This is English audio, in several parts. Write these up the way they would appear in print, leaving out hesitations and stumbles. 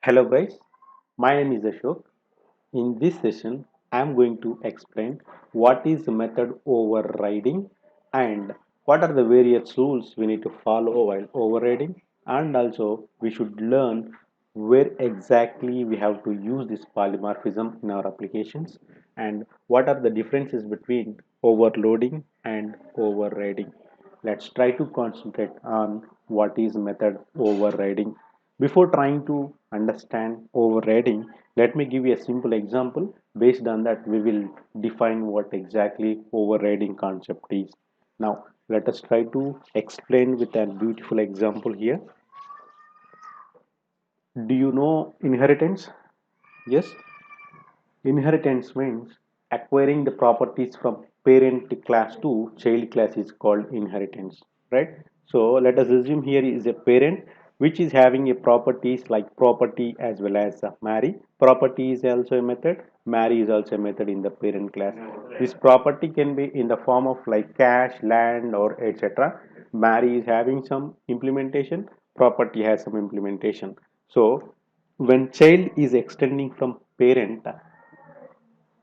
Hello guys, my name is Ashok. In this session, I am going to explain what is method overriding and what are the various rules we need to follow while overriding, and also we should learn where exactly we have to use this polymorphism in our applications and what are the differences between overloading and overriding. Let's try to concentrate on what is method overriding. Before trying to understand overriding, let me give you a simple example. Based on that, we will define what exactly overriding concept is. Now, let us try to explain with a beautiful example here. Do you know inheritance? Yes, inheritance means acquiring the properties from parent class to child class is called inheritance, right? So let us assume here is a parent which is having a properties like property as well as marry. Property is also a method. Marry is also a method in the parent class. This property can be in the form of like cash, land, or etc. Marry is having some implementation. Property has some implementation. So when child is extending from parent,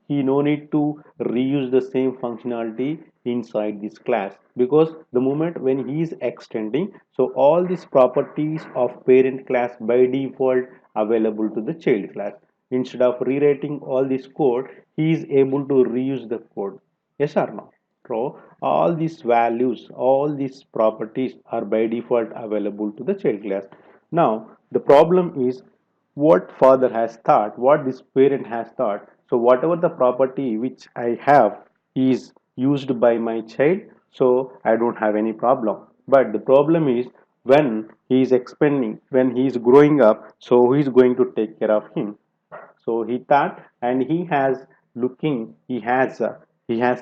he no need to reuse the same functionality inside this class, because the moment when he is extending, so all these properties of parent class by default available to the child class. Instead of rewriting all this code, he is able to reuse the code. Yes or no? So all these values, all these properties are by default available to the child class. Now the problem is what father has thought, what this parent has thought. So whatever the property which I have is used by my child, so I don't have any problem. But the problem is when he is expanding, when he is growing up, so who is going to take care of him? So he thought, and he has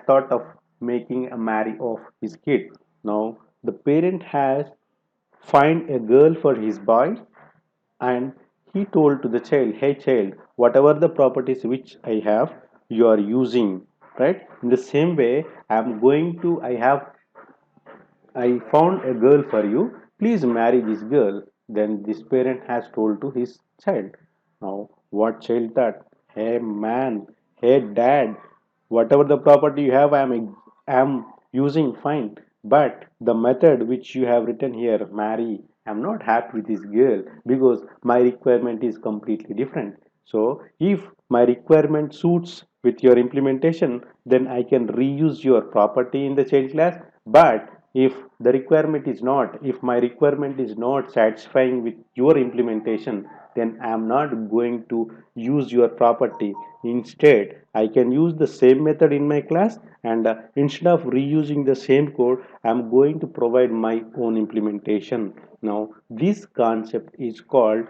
thought of making a marry of his kid. Now the parent has find a girl for his boy, and he told to the child, hey child, whatever the properties which I have, you are using, right? In the same way, I found a girl for you, please marry this girl. Then this parent has told to his child. Now what child thought, hey man, hey dad, whatever the property you have, am using fine, but the method which you have written here, marry, I'm not happy with this girl because my requirement is completely different. So if my requirement suits with your implementation, then I can reuse your property in the child class. But if my requirement is not satisfying with your implementation, then I am not going to use your property. Instead, I can use the same method in my class, and instead of reusing the same code, I am going to provide my own implementation. Now this concept is called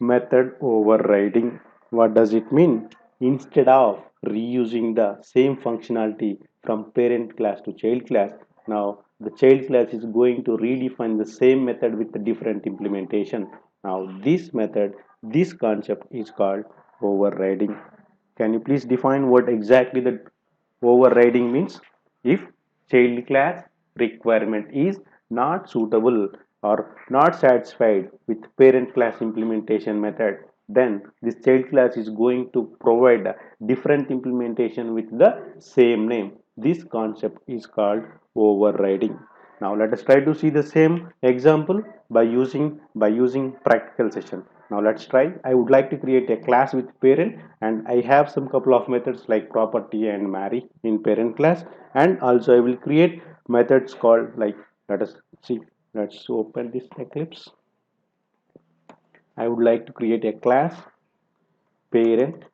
method overriding. What does it mean? Instead of reusing the same functionality from parent class to child class, now the child class is going to redefine the same method with a different implementation. Now this concept is called overriding. Can you please define what exactly the overriding means? If child class requirement is not suitable or not satisfied with parent class implementation method, then this child class is going to provide a different implementation with the same name. This concept is called overriding. Now let us try to see the same example by using practical session. Now let's try. I would like to create a class with parent, and I have some couple of methods like property and marry in parent class, and also I will create methods called like, let us see, let's open this Eclipse. I would like to create a class parent.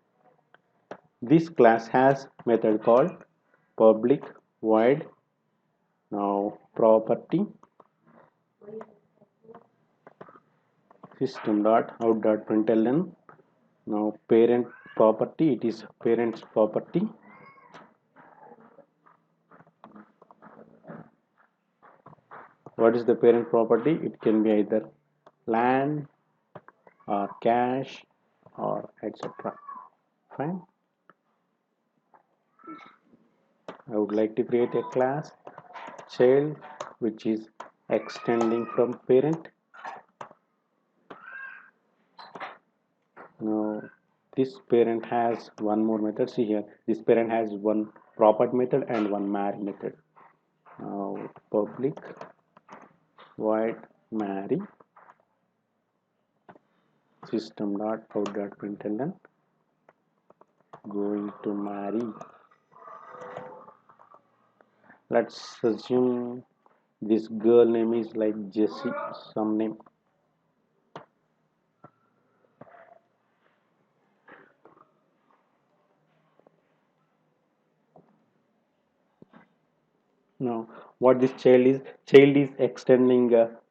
This class has method called public void. Now property system dot out dot println. Now parent property, it is parent's property. What is the parent property? It can be either land or cash or etc. Fine. I would like to create a class child which is extending from parent. Now this parent has one more method. See here, this parent has one property method and one marry method. Now public void marry system dot out dot println going to marry. Let's assume this girl name is like Jessie, some name. Now, what this child is extending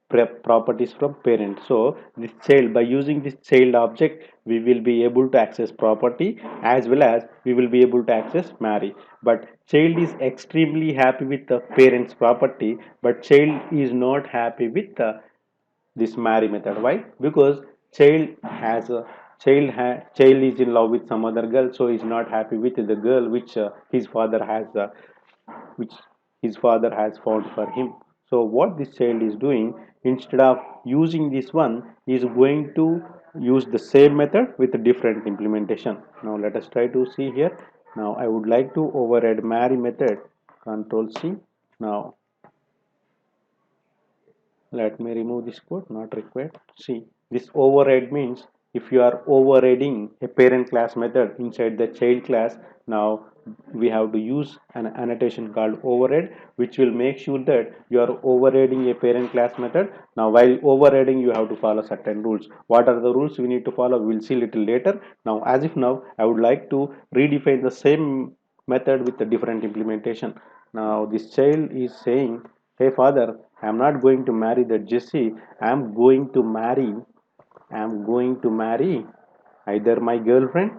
properties from parent. So, this child, by using this child object, we will be able to access property as well as we will be able to access marry. But child is extremely happy with the parent's property, but child is not happy with this marry method. Why? Because child has a child is in love with some other girl, so he's not happy with the girl which which his father has found for him. So what this child is doing, instead of using this one, he is going to use the same method with a different implementation. Now let us try to see here. Now I would like to override marry method. Control C. Now let me remove this code, not required. See, this override means if you are overriding a parent class method inside the child class, now we have to use an annotation called override, which will make sure that you are overriding a parent class method. Now while overriding, you have to follow certain rules. What are the rules we need to follow? We'll see little later. Now as if now I would like to redefine the same method with a different implementation. Now this child is saying, hey father, I'm not going to marry the Jesse. I'm going to marry either my girlfriend.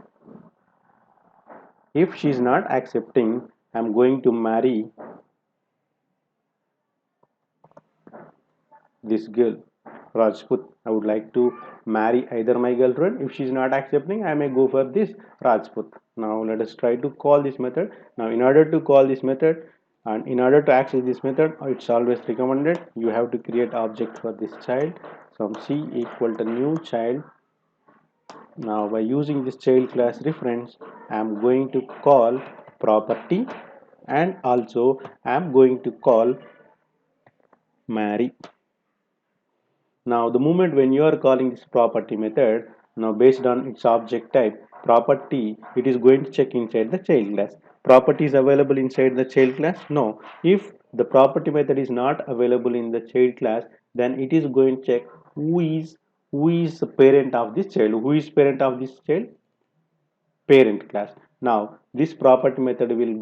If she's not accepting, I'm going to marry this girl, Rajput. I would like to marry either my girlfriend. If she's not accepting, I may go for this Rajput. Now let us try to call this method. Now in order to call this method and in order to access this method, it's always recommended you have to create object for this child. So C equal to new child. Now by using this child class reference, I am going to call property and also I am going to call marry. Now the moment when you are calling this property method, now based on its object type, property, it is going to check inside the child class. Property is available inside the child class? No. If the property method is not available in the child class, then it is going to check who is the parent of this child. Who is parent of this child? Parent class. Now this property method will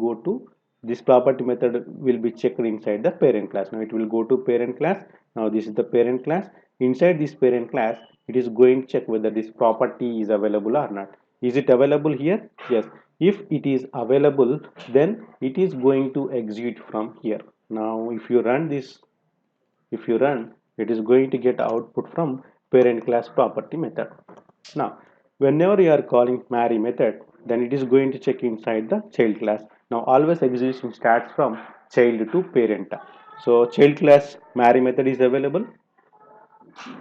be checked inside the parent class. Now it will go to parent class. Now this is the parent class. Inside this parent class, it is going to check whether this property is available or not. Is it available here? Yes. If it is available, then it is going to execute from here. Now if you run, it is going to get output from parent class property method. Now whenever you are calling marry method, then it is going to check inside the child class. Now always execution starts from child to parent. So child class marry method is available.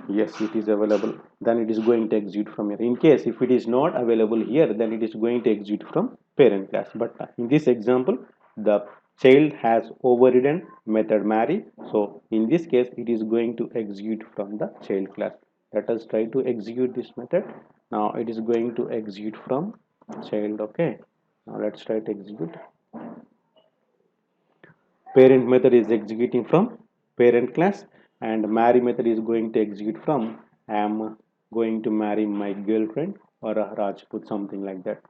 Yes, it is available. Then it is going to execute from here. In case if it is not available here, then it is going to execute from parent class. But in this example, the child has overridden method marry. So in this case, it is going to execute from the child class. Let us try to execute this method. Now it is going to execute from child. Okay. Now let's try to execute. Parent method is executing from parent class and marry method is going to execute from I am going to marry my girlfriend or a Rajput, something like that.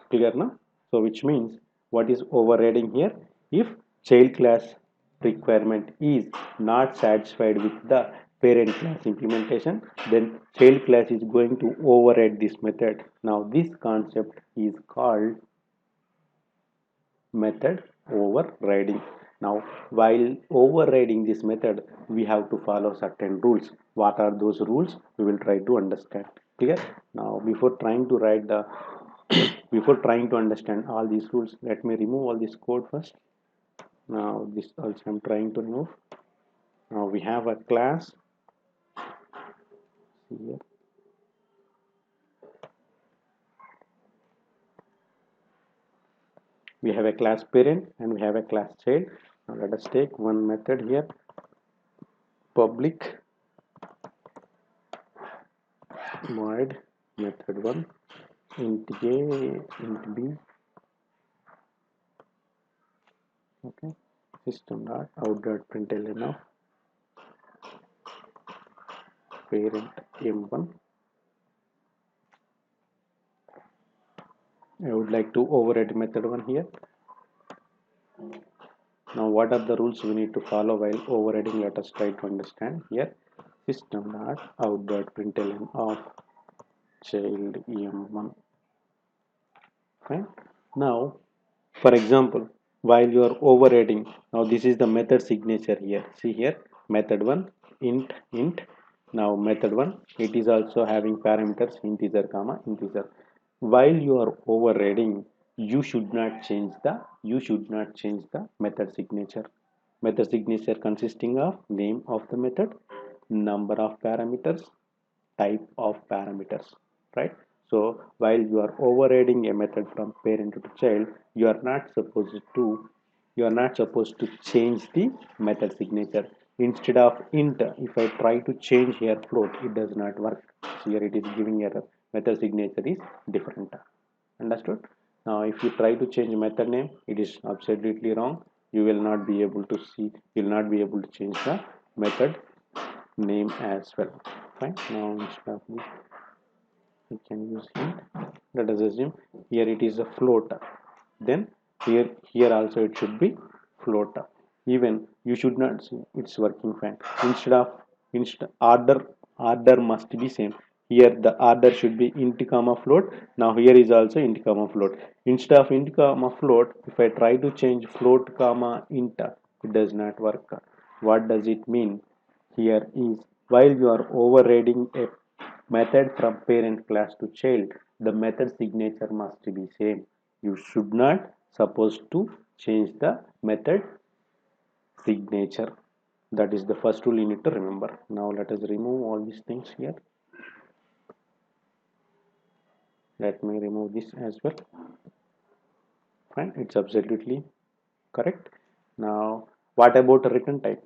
Clear now? So which means what is overriding here? If child class requirement is not satisfied with the parent class implementation, then child class is going to override this method. Now this concept is called method overriding. Now while overriding this method, we have to follow certain rules. What are those rules? We will try to understand. Clear? Now before trying to write the before trying to understand all these rules, let me remove all this code first. Now this also I'm trying to remove. Now we have a class here. we have a class parent and we have a class child. Now let us take one method here, public void method 1 int a int b. Okay, system dot out dot println of parent m1. I would like to override method 1 here. Now what are the rules we need to follow while overriding? Let us try to understand here. System dot out dot println of child em1. Fine. Now for example, while you are overriding, now this is the method signature here. See here, method 1 int. Now method 1, it is also having parameters integer comma integer. While you are overriding, you should not change the method signature. Method signature consisting of name of the method, number of parameters, type of parameters, right? So while you are overriding a method from parent to child, you are not supposed to change the method signature. Instead of int, if I try to change here float, it does not work. Here it is giving error, method signature is different. Understood? Now if you try to change method name, it is absolutely wrong. You will not be able to see, you will not be able to change the method name as well. Fine. Now instead of this, we can use int. Let us assume here it is a float. Then here also it should be float. Even you should not see, it's working fine. Instead of order must be same. Here the order should be int comma float. Now here is also int comma float. Instead of int comma float, if I try to change float comma int, it does not work. What does it mean? Here is, while you are overriding a method from parent class to child, the method signature must be same. You should not supposed to change the method signature. That is the first rule you need to remember. Now let us remove all these things here. Let me remove this as well. Fine, it's absolutely correct. Now what about return type?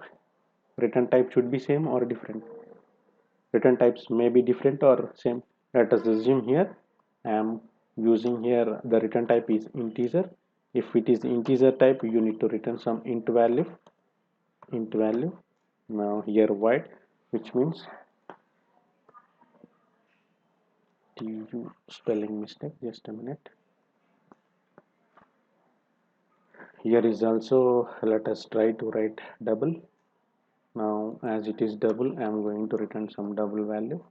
Return type should be same or different? Return types may be different or same. Let us assume here I am using here the return type is integer. If it is integer type, you need to return some int value. Now here void, which means tu spelling mistake, just a minute. Here is also, let us try to write double. Now as it is double, I am going to return some double value,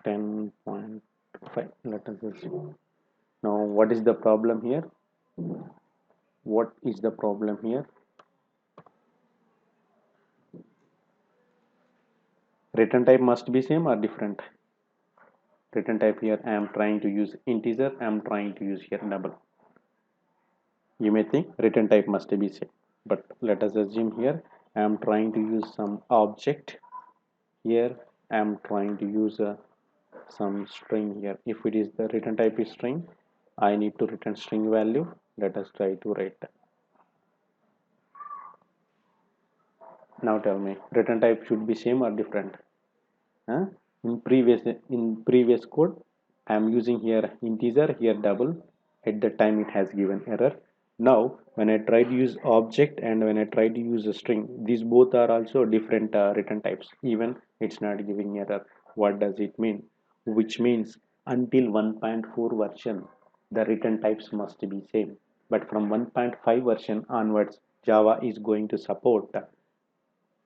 10.5. Let us assume. Now what is the problem here? What is the problem here? Return type must be same or different? Return type here I am trying to use integer, I am trying to use here double. You may think return type must be same, but let us assume here I am trying to use some object. Here I am trying to use some string here. If it is the return type is string, I need to return string value. Let us try to write. Now tell me, return type should be same or different? Huh? In previous code, I am using here integer, here double. At the time it has given error. Now when I try to use object and when I try to use a string, these both are also different return types. Even it's not giving error. What does it mean? Which means until 1.4 version, the return types must be same. But from 1.5 version onwards, Java is going to support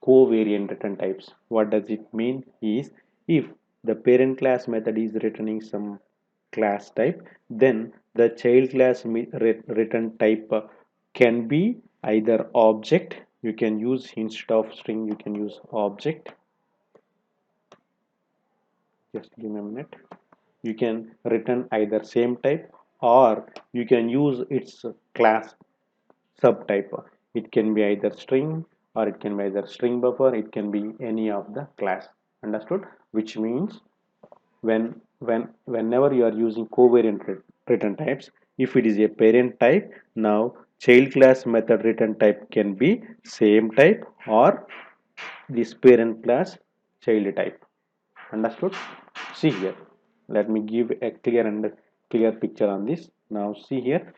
covariant return types. What does it mean is, if the parent class method is returning some class type, then the child class return type can be either object. You can use, instead of string you can use object. Just give me a minute. You can return either same type, or you can use its class subtype. It can be either string, or it can be either string buffer, it can be any of the class. Understood? Which means whenever you are using covariant return types, if it is a parent type, now child class method return type can be same type or this parent class child type. Understood? See here, let me give a clear picture on this. Now see here,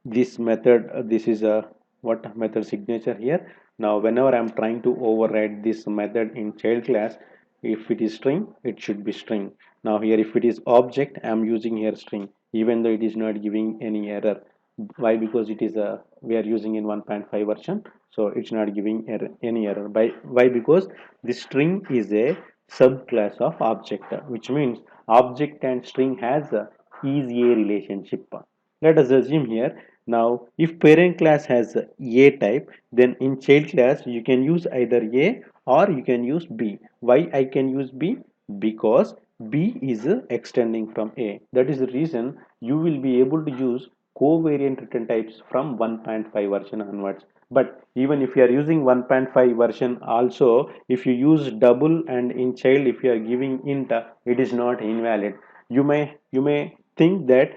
this method, this is a what method signature here. Now whenever I'm trying to override this method in child class, if it is string, it should be string. Now here, if it is object, I'm using here string, even though it is not giving any error. Why? Because it is a, we are using in 1.5 version, so it's not giving error, any error. By why? Because this string is a subclass of object, which means object and string has a easy relationship. Let us assume here, now if parent class has a type, then in child class you can use either a or you can use b. Why I can use b? Because b is extending from a. That is the reason you will be able to use covariant return types from 1.5 version onwards. But even if you are using 1.5 version also, if you use double and in child if you are giving int, it is not invalid. You may think that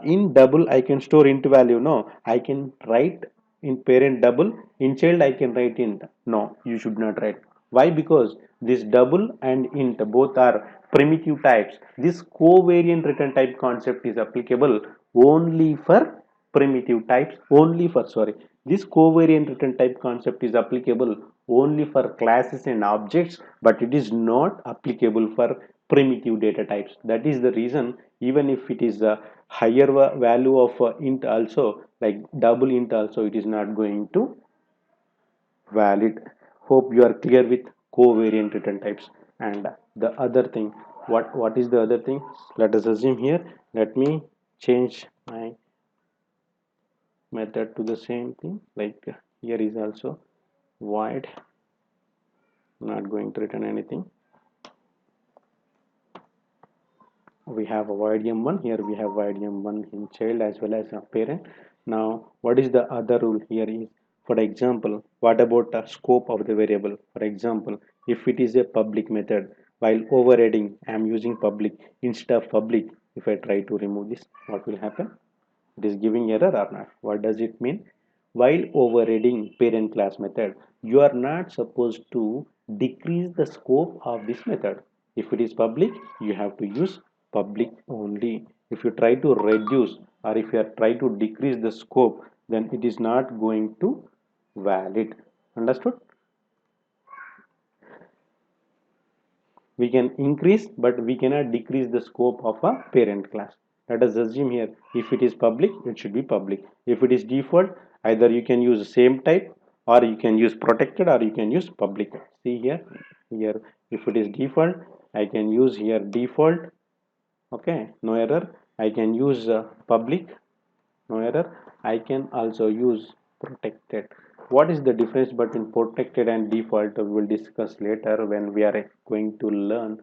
in double I can store int value. No, I can write in parent double, in child I can write int. No, you should not write. Why? Because this double and int both are primitive types. This covariant return type concept is applicable only for primitive types, only for, sorry, this covariant return type concept is applicable only for classes and objects, but it is not applicable for primitive data types. That is the reason, even if it is a higher value of int also, like double int also, it is not going to valid. Hope you are clear with covariant return types. And the other thing, what is the other thing? Let us assume here, let me change my method to the same thing, like here is also void, not going to return anything. We have a void m1 here, we have void m1 in child as well as a parent. Now what is the other rule here is, for example, what about the scope of the variable? For example, if it is a public method, while overriding I am using public instead of public, if I try to remove this, what will happen? It is giving error or not? What does it mean? While overriding parent class method, you are not supposed to decrease the scope of this method. If it is public, you have to use public only. If you try to reduce or if you are try to decrease the scope, then it is not going to valid. Understood? We can increase but we cannot decrease the scope of a parent class. Let us assume here, if it is public, it should be public. If it is default, either you can use the same type or you can use protected or you can use public. See here if it is default, I can use here default, okay, no error. I can use public, no error. I can also use protected. What is the difference between protected and default? We will discuss later when we are going to learn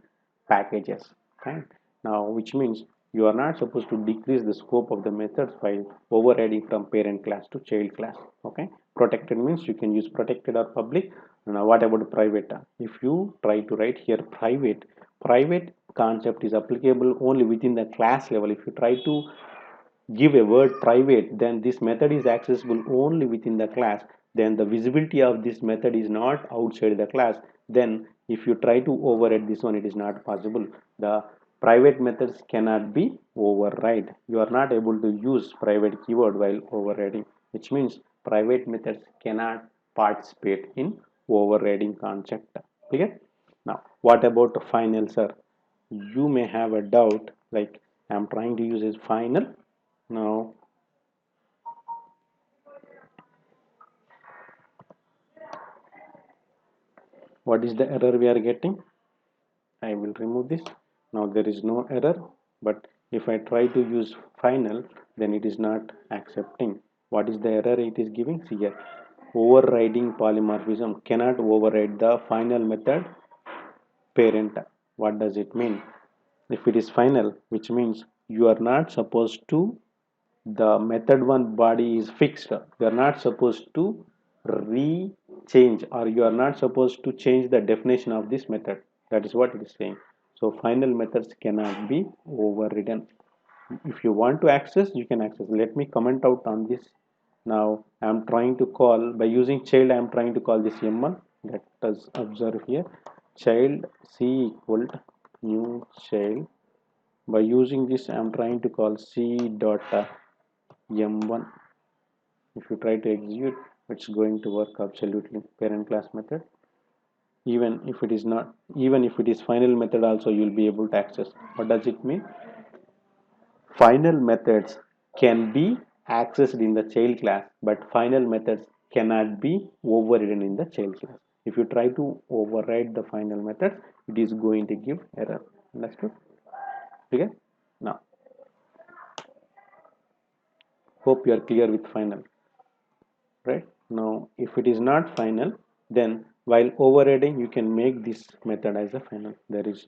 packages. Right now, which means you are not supposed to decrease the scope of the methods while overriding from parent class to child class. Okay, protected means you can use protected or public. Now what about private? If you try to write here private concept is applicable only within the class level. If you try to give a word private, then this method is accessible only within the class. Then the visibility of this method is not outside the class. Then if you try to override this one, it is not possible. The private methods cannot be override. You are not able to use private keyword while overriding, which means private methods cannot participate in overriding concept. Clear? Now what about final, sir? You may have a doubt, like I'm trying to use as final. Now what is the error we are getting? I will remove this. Now there is no error, but if I try to use final, then it is not accepting. What is the error it is giving? See here, overriding polymorphism cannot override the final method parent. What does it mean? If it is final, which means you are not supposed to, the method one body is fixed, you are not supposed to re-change or you are not supposed to change the definition of this method. That is what it is saying. So final methods cannot be overridden. If you want to access, you can access. Let me comment out on this. Now I am trying to call by using child. I am trying to call this m1. Let us observe here. Child c equal to new child. By using this, I am trying to call c dot m1. If you try to execute, it's going to work absolutely. Parent class method. Even if it is not, even if it is final method, also you will be able to access. What does it mean? Final methods can be accessed in the child class, but final methods cannot be overridden in the child class. If you try to override the final methods, it is going to give error. Understood? Okay. Now, hope you are clear with final. Right? Now, if it is not final, then while overriding, you can make this method as a final. There is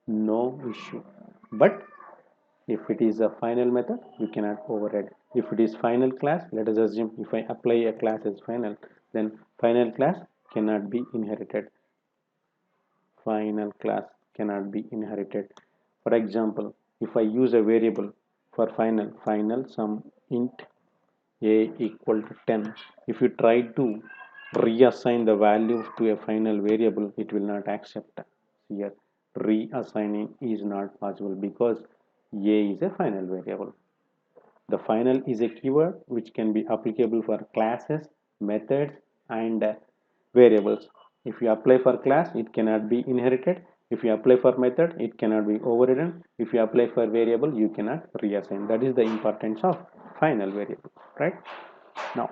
no issue. But if it is a final method, you cannot override. If it is final class, let us assume if I apply a class as final, then final class cannot be inherited. Final class cannot be inherited. For example, if I use a variable for final some int a equal to 10, if you try to reassign the value to a final variable, it will not accept. Here reassigning is not possible because a is a final variable. The final is a keyword which can be applicable for classes, methods, and variables. If you apply for class, it cannot be inherited. If you apply for method, it cannot be overridden. If you apply for variable, you cannot reassign. That is the importance of final variable, right? Now,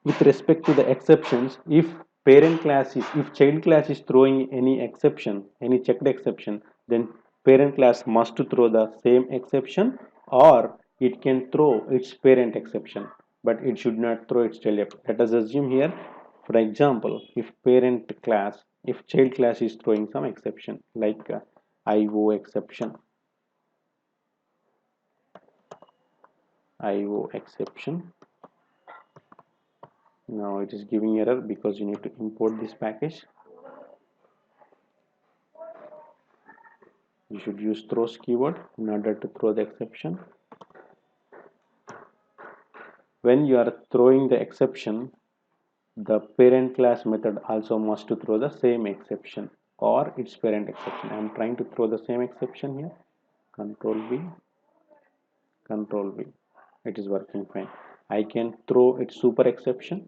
with respect to the exceptions, if child class is throwing any exception, any checked exception, then parent class must throw the same exception, or it can throw its parent exception, but it should not throw its child. Let us assume here, for example, if child class is throwing some exception like IO exception, IO exception. Now it is giving error because you need to import this package. You should use throws keyword in order to throw the exception. When you are throwing the exception, the parent class method also must to throw the same exception or its parent exception. I am trying to throw the same exception here. Control V, Control V. It is working fine. I can throw its super exception.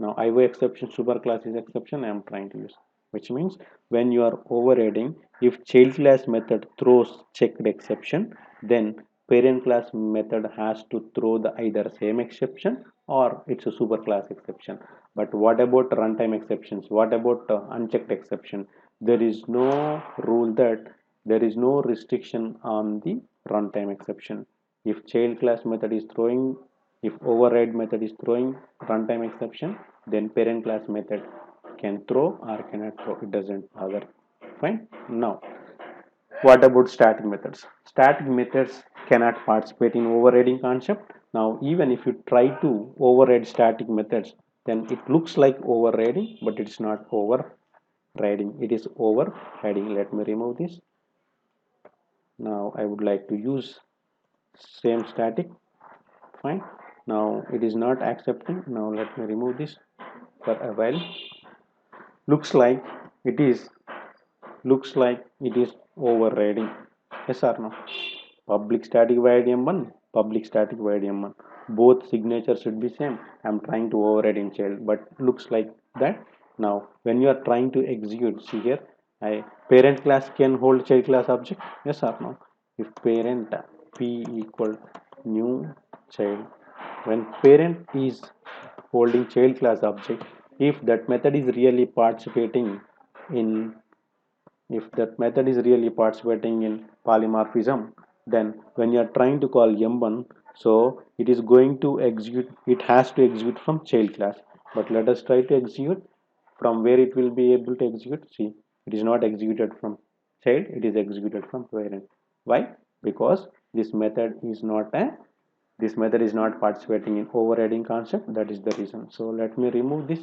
Now IO exception, superclass is exception I am trying to use, which means when you are overriding, if child class method throws checked exception, then parent class method has to throw the either same exception or it's a superclass exception. But what about runtime exceptions? What about unchecked exception? There is no rule that there is no restriction on the runtime exception. If child class method is throwing, if override method is throwing runtime exception, then parent class method can throw or cannot throw. It doesn't bother. Fine. Now, what about static methods? Static methods cannot participate in overriding concept. Now, even if you try to override static methods, then it looks like overriding, but it's not overriding. It is overriding. Let me remove this. Now, I would like to use same static. Fine. Now it is not accepting. Now let me remove this for a while. Looks like it is overriding. Yes or no? Public static void m1, public static void m1. Both signatures should be same. I'm trying to override in child, but looks like that. Now when you are trying to execute, see here, parent class can hold child class object. Yes or no? If parent p equal new child, when parent is holding child class object, if that method is really participating in if that method is really participating in polymorphism, then when you are trying to call m1, so it is going to execute, it has to execute from child class. But let us try to execute from where it will be able to execute. See, it is not executed from child, it is executed from parent. Why? Because this method is not participating in overriding concept. That is the reason. So let me remove this.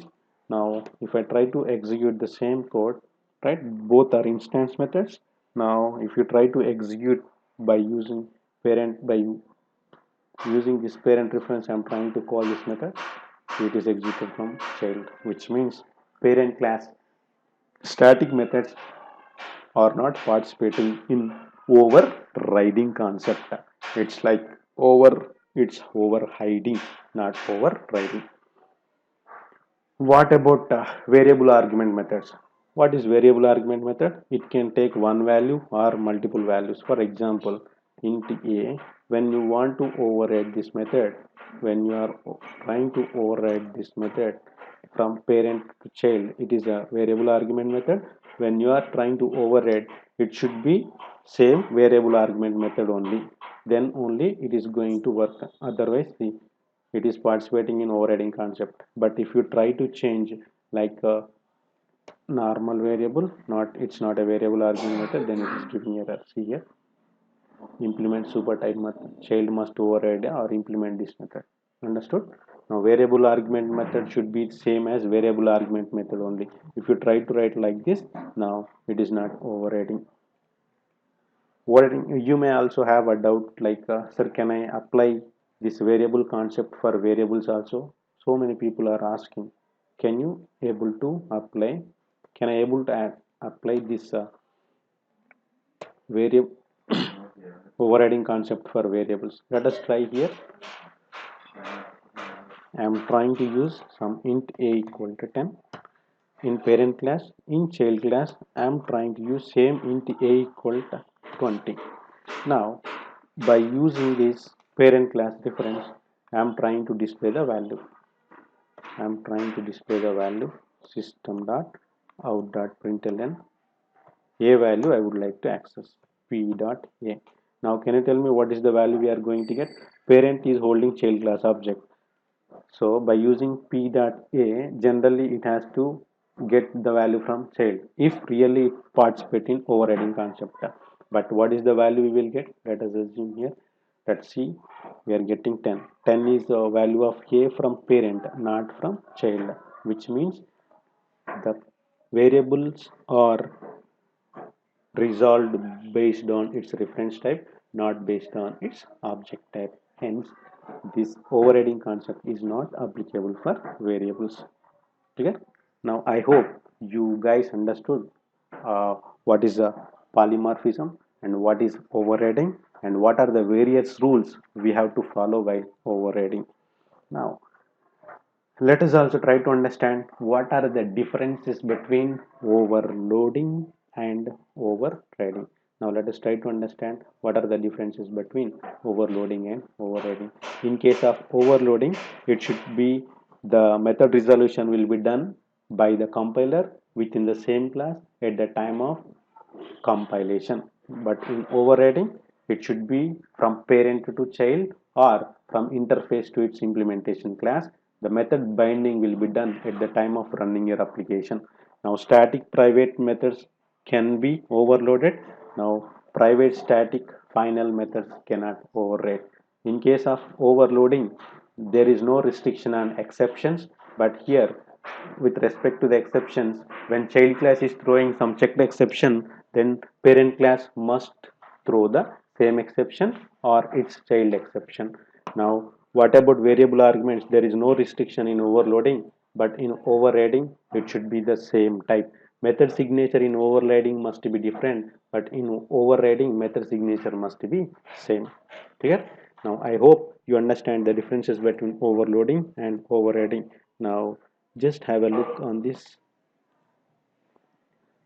Now if I try to execute the same code, right, both are instance methods. Now if you try to execute by using parent by using this parent reference, I'm trying to call this method, it is executed from child, which means parent class static methods are not participating in overriding concept. It's like it's overhiding, not overriding. What about variable argument methods? What is variable argument method? It can take one value or multiple values. For example, int a, when you want to override this method, when you are trying to override this method from parent to child, it is a variable argument method. When you are trying to override, it should be same variable argument method only. Then only it is going to work. Otherwise, it is participating in overriding concept. But if you try to change like a normal variable, not it's not a variable argument method, then it is giving error. See here, implement super type method, child must override or implement this method. Understood? Now variable argument method should be same as variable argument method only. If you try to write like this, now it is not overriding. What you may also have a doubt like, sir, can I apply this variable concept for variables also? So many people are asking, can you able to apply? Can I able to apply this variable overriding concept for variables? Let us try here. I am trying to use some int a equal to 10 in parent class. In child class, I am trying to use same int a equal to 20. Now, by using this parent class reference, I am trying to display the value. I am trying to display the value system dot out dot println a value I would like to access, p dot a. Now, can you tell me what is the value we are going to get? Parent is holding child class object. So by using p dot a, generally it has to get the value from child if really it participate in overriding concept. But what is the value we will get? Let us assume here. Let's see. We are getting 10. 10 is the value of a from parent, not from child, which means the variables are resolved based on its reference type, not based on its object type. Hence, this overriding concept is not applicable for variables. Clear? Now, I hope you guys understood what is a polymorphism and what is overriding and what are the various rules we have to follow while overriding. Now, let us also try to understand what are the differences between overloading and overriding. Now let us try to understand what are the differences between overloading and overriding. In case of overloading, it should be the method resolution will be done by the compiler within the same class at the time of compilation. But in overriding, it should be from parent to child or from interface to its implementation class. The method binding will be done at the time of running your application. Now static private methods can be overloaded. Now private static final methods cannot override. In case of overloading, there is no restriction on exceptions, but here with respect to the exceptions, when child class is throwing some checked exception, then parent class must throw the same exception or its child exception. Now, what about variable arguments? There is no restriction in overloading, but in overriding, it should be the same type. Method signature in overriding must be different, but in overriding, method signature must be same. Clear? Now, I hope you understand the differences between overloading and overriding. Now, just have a look on this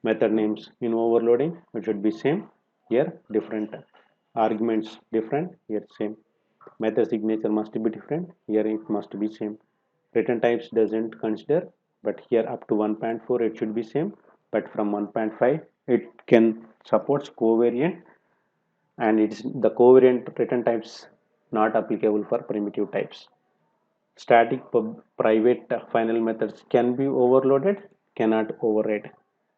method names in overloading. It should be same. Here different arguments different. Here same. Method signature must be different. Here it must be same. Return types doesn't consider, but here up to 1.4 it should be same. But from 1.5 it can supports covariant, and it's the covariant return types not applicable for primitive types. Static private final methods can be overloaded, cannot override.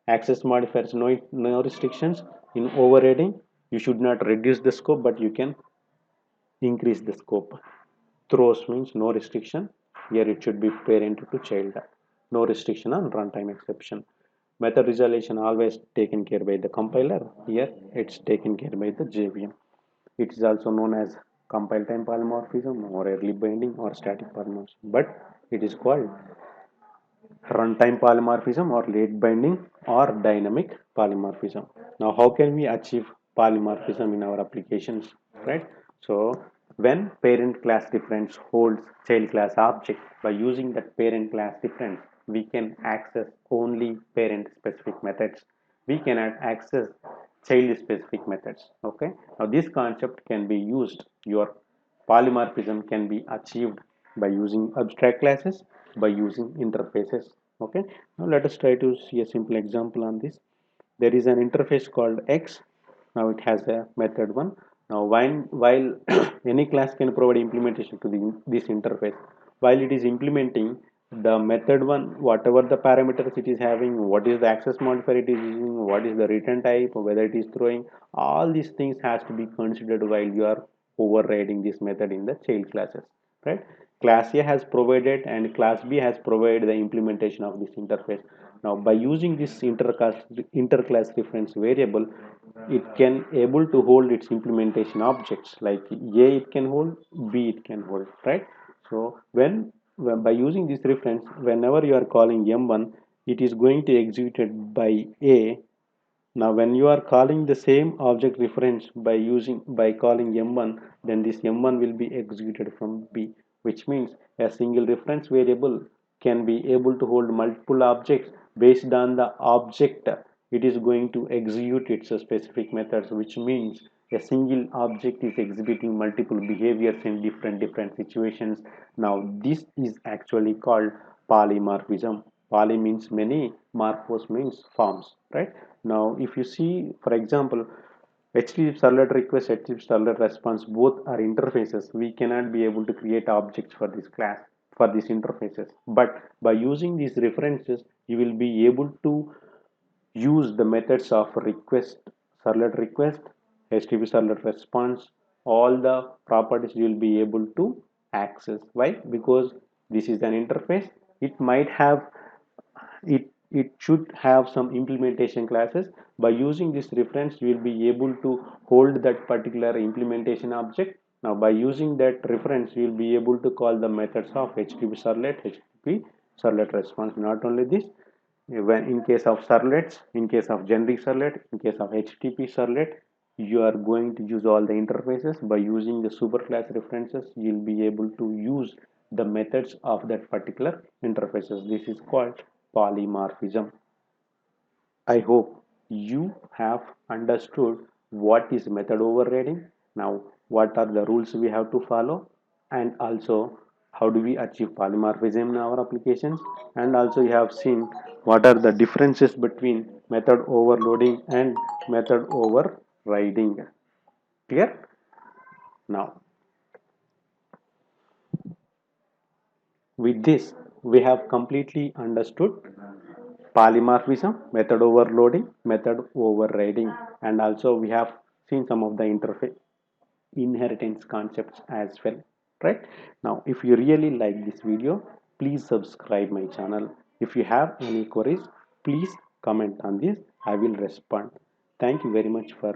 Access modifiers, no restrictions. In overriding, you should not reduce the scope, but you can increase the scope. Throws means no restriction. Here it should be parent to child. No restriction on runtime exception. Method resolution always taken care by the compiler. Here it's taken care by the JVM. It is also known as compile time polymorphism or early binding or static polymorphism, but it is called runtime polymorphism or late binding or dynamic polymorphism. Now, how can we achieve polymorphism in our applications, right? So, when parent class difference holds child class object, by using that parent class difference, we can access only parent specific methods. We cannot access child specific methods. Okay. Now, this concept can be used. Your polymorphism can be achieved by using abstract classes, by using interfaces. Okay, now let us try to see a simple example on this. There is an interface called X. Now it has a method one. Now while any class can provide implementation to this interface, while it is implementing the method one, whatever the parameters it is having, what is the access modifier it is using, what is the return type, or whether it is throwing, all these things has to be considered while you are overriding this method in the child classes, right? Class A has provided and class B has provided the implementation of this interface. Now by using this interclass reference variable, it can able to hold its implementation objects like A it can hold, B it can hold, right? So when by using this reference, whenever you are calling M1, it is going to executed by A. Now when you are calling the same object reference by calling M1, then this M1 will be executed from B, which means a single reference variable can be able to hold multiple objects based on the object it is going to execute its specific methods, which means a single object is exhibiting multiple behaviors in different situations. Now this is actually called polymorphism. Poly means many, morphos means forms, right? Now if you see, for example, HTTP servlet request, HTTP servlet response, both are interfaces. We cannot be able to create objects for this class, for these interfaces. But by using these references, you will be able to use the methods of request, servlet request, HTTP servlet response, all the properties you will be able to access. Why? Because this is an interface. It might have it should have some implementation classes. By using this reference, you will be able to hold that particular implementation object. Now by using that reference, you will be able to call the methods of HTTP servlet, HTTP servlet response. Not only this, when in case of servlets, in case of generic servlet, in case of HTTP servlet, you are going to use all the interfaces. By using the superclass references, you'll be able to use the methods of that particular interfaces. This is called polymorphism. I hope you have understood what is method overriding. Now, what are the rules we have to follow, and also how do we achieve polymorphism in our applications, and also you have seen what are the differences between method overloading and method overriding. Clear? Now, with this, we have completely understood polymorphism, method overloading, method overriding, and also we have seen some of the interface inheritance concepts as well, right? Now if you really like this video, please subscribe my channel. If you have any queries, please comment on this. I will respond. Thank you very much for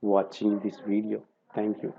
watching this video. Thank you.